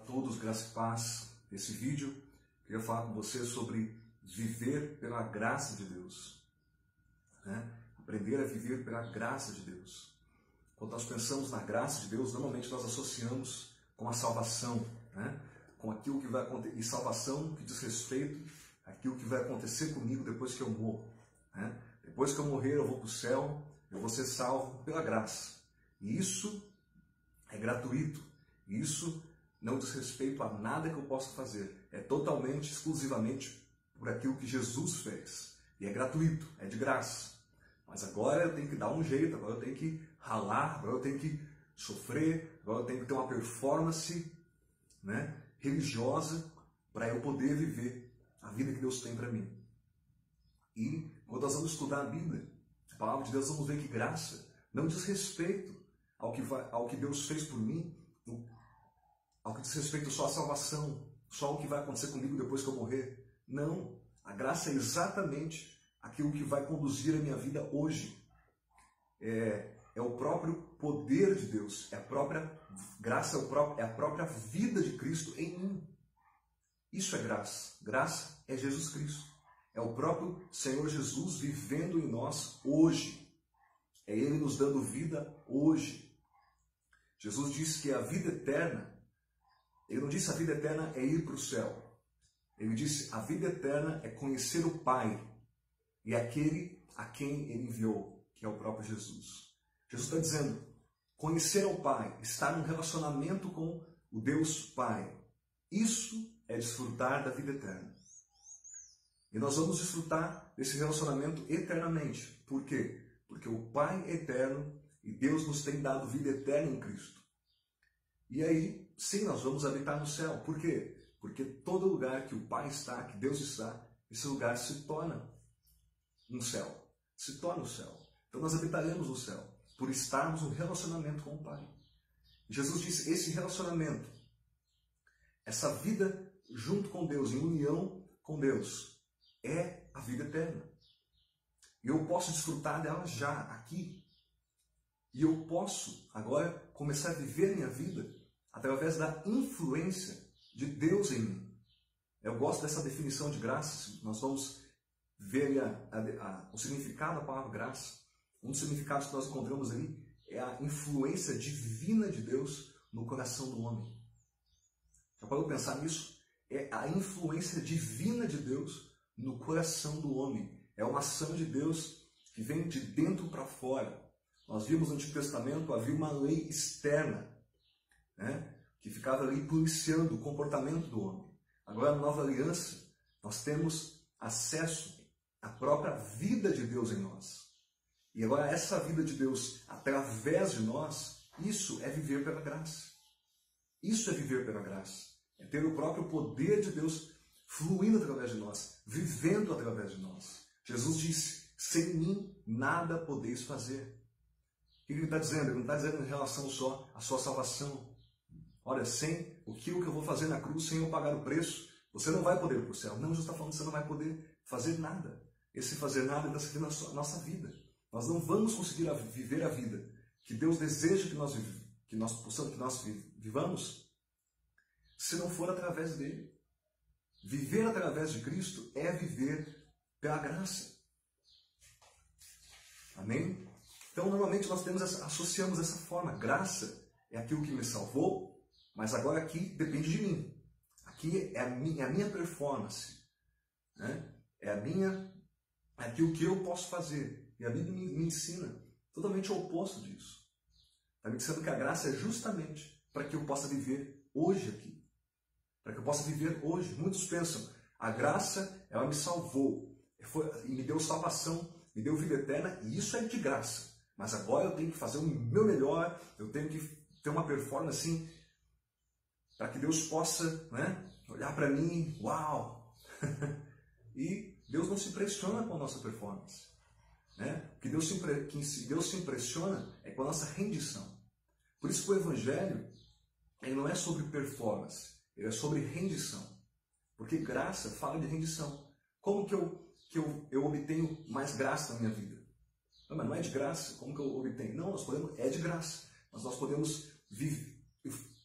todos, graça e paz. Esse vídeo, queria falar com você sobre viver pela graça de Deus, né? Aprender a viver pela graça de Deus. Quando nós pensamos na graça de Deus, normalmente nós associamos com a salvação, né? Com aquilo que vai acontecer, e salvação que diz respeito àquilo que vai acontecer comigo depois que eu morro, né? Depois que eu morrer, eu vou para o céu, eu vou ser salvo pela graça. E isso é gratuito. Isso não diz respeito a nada que eu possa fazer. É totalmente, exclusivamente por aquilo que Jesus fez. E é gratuito, é de graça. Mas agora eu tenho que dar um jeito, agora eu tenho que ralar, agora eu tenho que sofrer, agora eu tenho que ter uma performance, né, religiosa para eu poder viver a vida que Deus tem para mim. E quando nós vamos estudar a Bíblia, a palavra de Deus, vamos ver que graça não diz respeito ao que Deus fez por mim, ao que diz respeito só à salvação, só ao que vai acontecer comigo depois que eu morrer. Não, a graça é exatamente aquilo que vai conduzir a minha vida hoje. É o próprio poder de Deus, é a própria graça, é a própria vida de Cristo em mim. Isso é graça. Graça é Jesus Cristo. É o próprio Senhor Jesus vivendo em nós hoje. É Ele nos dando vida hoje. Jesus disse que a vida eterna, Ele não disse a vida eterna é ir para o céu. Ele disse a vida eterna é conhecer o Pai e aquele a quem Ele enviou, que é o próprio Jesus. Jesus está dizendo, conhecer o Pai, estar num relacionamento com o Deus Pai. Isso é desfrutar da vida eterna. E nós vamos desfrutar desse relacionamento eternamente. Por quê? Porque o Pai é eterno e Deus nos tem dado vida eterna em Cristo. E aí, sim, nós vamos habitar no céu. Por quê? Porque todo lugar que o Pai está, que Deus está, esse lugar se torna um céu. Se torna o céu. Então nós habitaremos no céu, por estarmos no relacionamento com o Pai. Jesus disse, esse relacionamento, essa vida junto com Deus, em união com Deus, é a vida eterna. E eu posso desfrutar dela já, aqui. E eu posso agora começar a viver minha vida através da influência de Deus em mim. Eu gosto dessa definição de graça. Nós vamos ver o significado da palavra graça. Um dos significados que nós encontramos ali é a influência divina de Deus no coração do homem. Já parou para pensar nisso? É a influência divina de Deus no coração do homem. É uma ação de Deus que vem de dentro para fora. Nós vimos no Antigo Testamento, havia uma lei externa, né, que ficava ali policiando o comportamento do homem. Agora, na Nova Aliança, nós temos acesso à própria vida de Deus em nós. E agora, essa vida de Deus, através de nós, isso é viver pela graça. Isso é viver pela graça. É ter o próprio poder de Deus fluindo através de nós, vivendo através de nós. Jesus disse, sem mim nada podeis fazer. O que ele está dizendo? Ele não está dizendo em relação só à sua salvação. Olha, sem aquilo que eu vou fazer na cruz, sem eu pagar o preço, você não vai poder ir para o céu. Não, Jesus está falando que você não vai poder fazer nada. Esse fazer nada está se na nossa vida. Nós não vamos conseguir viver a vida que Deus deseja que nós vivamos, se não for através dele. Viver através de Cristo é viver pela graça. Amém? Então, normalmente nós associamos essa forma. Graça é aquilo que me salvou, mas agora aqui depende de mim. Aqui é a minha performance, né? É aquilo que eu posso fazer. E a Bíblia me ensina totalmente o oposto disso. Está me dizendo que a graça é justamente para que eu possa viver hoje aqui. Para que eu possa viver hoje. Muitos pensam, a graça, ela me salvou, e me deu salvação, me deu vida eterna, e isso é de graça. Mas agora eu tenho que fazer o meu melhor, eu tenho que ter uma performance assim, para que Deus possa, né, olhar para mim, uau! E Deus não se impressiona com a nossa performance. Né? O que Deus se impressiona é com a nossa rendição. Por isso que o Evangelho ele não é sobre performance, ele é sobre rendição. Porque graça fala de rendição. Como que eu obtenho mais graça na minha vida? Não, mas não é de graça, como que eu obtenho? Não, é de graça, mas nós podemos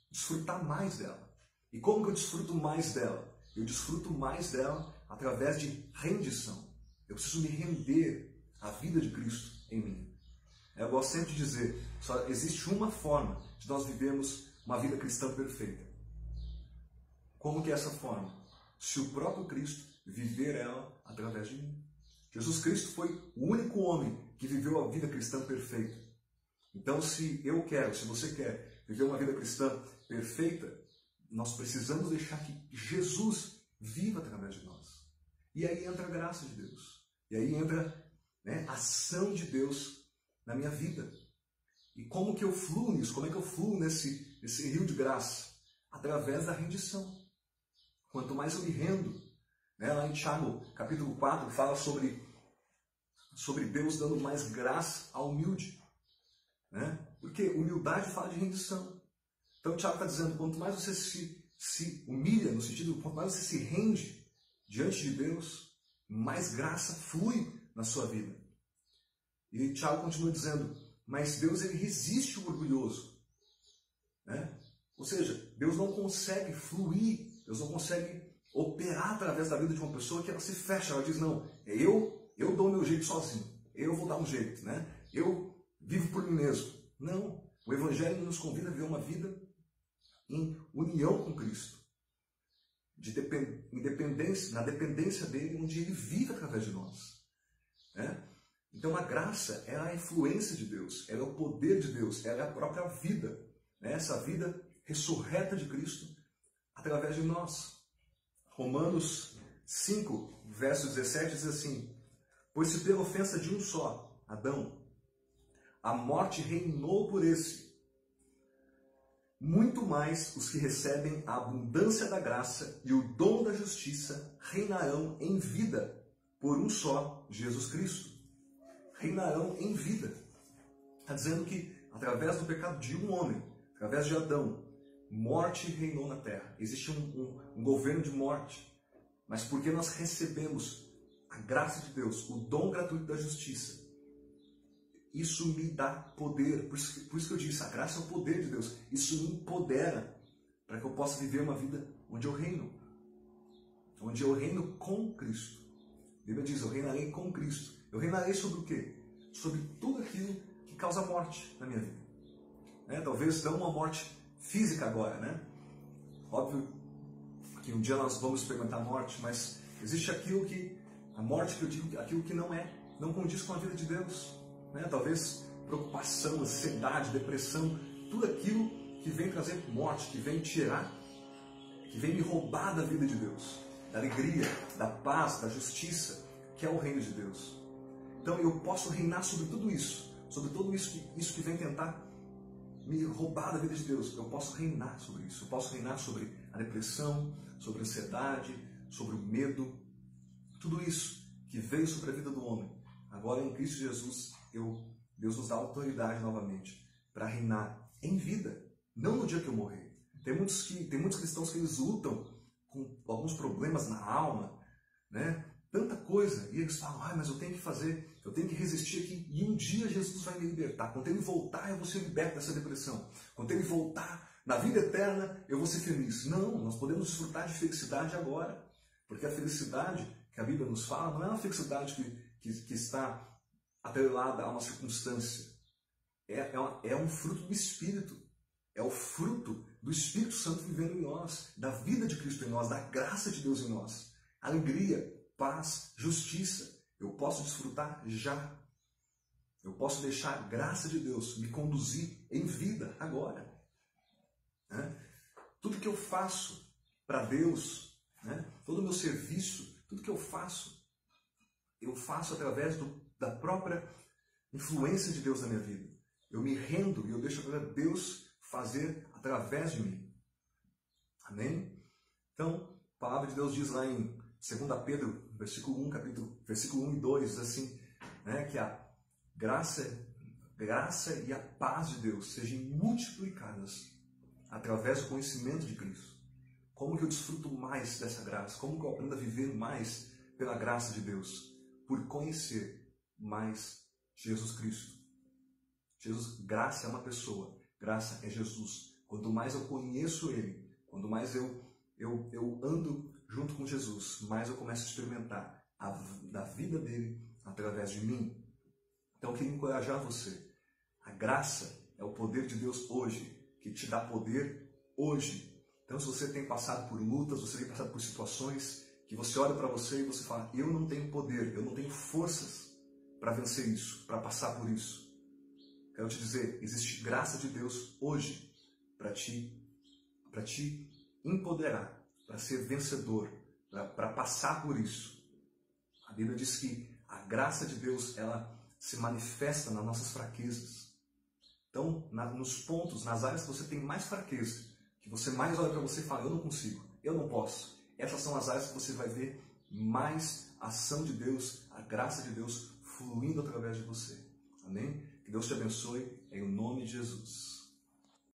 desfrutar mais dela. E como que eu desfruto mais dela? Eu desfruto mais dela através de rendição. Eu preciso me render à vida de Cristo em mim. Eu gosto sempre de dizer, só existe uma forma de nós vivermos uma vida cristã perfeita. Como que é essa forma? Se o próprio Cristo viver ela através de mim. Jesus Cristo foi o único homem que viveu a vida cristã perfeita. Então, se eu quero, se você quer viver uma vida cristã perfeita, nós precisamos deixar que Jesus viva através de nós. E aí entra a graça de Deus. E aí entra, a ação de Deus na minha vida. E como que eu fluo nisso? Como é que eu fluo nesse rio de graça? Através da rendição. Quanto mais eu me rendo, lá em Tiago, capítulo 4, fala sobre Deus dando mais graça ao humilde. Porque humildade fala de rendição. Então o Tiago está dizendo, quanto mais você se humilha, no sentido, quanto mais você se rende diante de Deus, mais graça flui na sua vida. E Tiago continua dizendo, mas Deus ele resiste o orgulhoso. Ou seja, Deus não consegue fluir, Deus não consegue operar através da vida de uma pessoa que ela se fecha, ela diz, não, eu dou o meu jeito sozinho, eu vou dar um jeito, eu vivo por mim mesmo. Não, o Evangelho nos convida a viver uma vida em união com Cristo, na dependência dele, onde ele vive através de nós. Então a graça é a influência de Deus, ela é o poder de Deus, ela é a própria vida, essa vida ressurreta de Cristo através de nós. Romanos 5, verso 17 diz assim, pois se pela ofensa de um só, Adão, a morte reinou por esse, muito mais os que recebem a abundância da graça e o dom da justiça reinarão em vida por um só, Jesus Cristo. Reinarão em vida. Está dizendo que através do pecado de um homem, através de Adão, morte reinou na terra. Existe um governo de morte. Mas porque nós recebemos a graça de Deus, o dom gratuito da justiça, isso me dá poder. Por isso que eu disse, a graça é o poder de Deus. Isso me empodera para que eu possa viver uma vida onde eu reino. Onde eu reino com Cristo. A Bíblia diz, eu reinarei com Cristo. Eu reinarei sobre o quê? Sobre tudo aquilo que causa morte na minha vida. Talvez não uma morte física agora, Óbvio que um dia nós vamos experimentar a morte, mas existe a morte que eu digo, aquilo que não condiz com a vida de Deus. Talvez preocupação, ansiedade, depressão, tudo aquilo que vem trazer morte, que vem tirar, que vem me roubar da vida de Deus, da alegria, da paz, da justiça, que é o reino de Deus. Então eu posso reinar sobre tudo isso que vem tentar me roubar da vida de Deus. Eu posso reinar sobre isso, eu posso reinar sobre a depressão, sobre a ansiedade, sobre o medo, tudo isso que veio sobre a vida do homem. Agora em Cristo Jesus, Deus nos dá autoridade novamente para reinar em vida, não no dia que eu morrer. Tem muitos cristãos que eles lutam com alguns problemas na alma, tanta coisa, e eles falam, mas eu tenho que resistir aqui, e um dia Jesus vai me libertar. Quando ele voltar, eu vou ser liberto dessa depressão. Quando ele voltar, na vida eterna, eu vou ser feliz. Não, nós podemos desfrutar de felicidade agora, porque a felicidade que a Bíblia nos fala não é uma felicidade que está atrelada a uma circunstância. É um fruto do Espírito. É o fruto do Espírito Santo vivendo em nós, da vida de Cristo em nós, da graça de Deus em nós. Alegria, paz, justiça. Eu posso desfrutar já. Eu posso deixar a graça de Deus me conduzir em vida agora. Tudo que eu faço para Deus, todo o meu serviço, tudo que eu faço através da própria influência de Deus na minha vida. Eu me rendo e eu deixo Deus fazer através de mim. Amém? Então, a palavra de Deus diz lá em 2 Pedro, versículo 1 e 2, diz assim, que a graça e a paz de Deus sejam multiplicadas através do conhecimento de Cristo. Como que eu desfruto mais dessa graça? Como que eu aprendo a viver mais pela graça de Deus? Por conhecer mais Jesus Cristo. Graça é uma pessoa, graça é Jesus. Quanto mais eu conheço Ele, Quando mais eu ando junto com Jesus, mais eu começo a experimentar da vida dele através de mim. Então eu queria encorajar você. A graça é o poder de Deus hoje, que te dá poder hoje. Então se você tem passado por lutas, você tem passado por situações que você olha para você e você fala, eu não tenho poder, eu não tenho forças para vencer isso, para passar por isso. Quero te dizer, existe graça de Deus hoje para te empoderar, para ser vencedor, para passar por isso. A Bíblia diz que a graça de Deus, ela se manifesta nas nossas fraquezas. Então, nos pontos, nas áreas que você tem mais fraqueza, que você mais olha para você e fala, eu não consigo, eu não posso. Essas são as áreas que você vai ver mais a ação de Deus, a graça de Deus fluindo através de você. Amém? Que Deus te abençoe em nome de Jesus.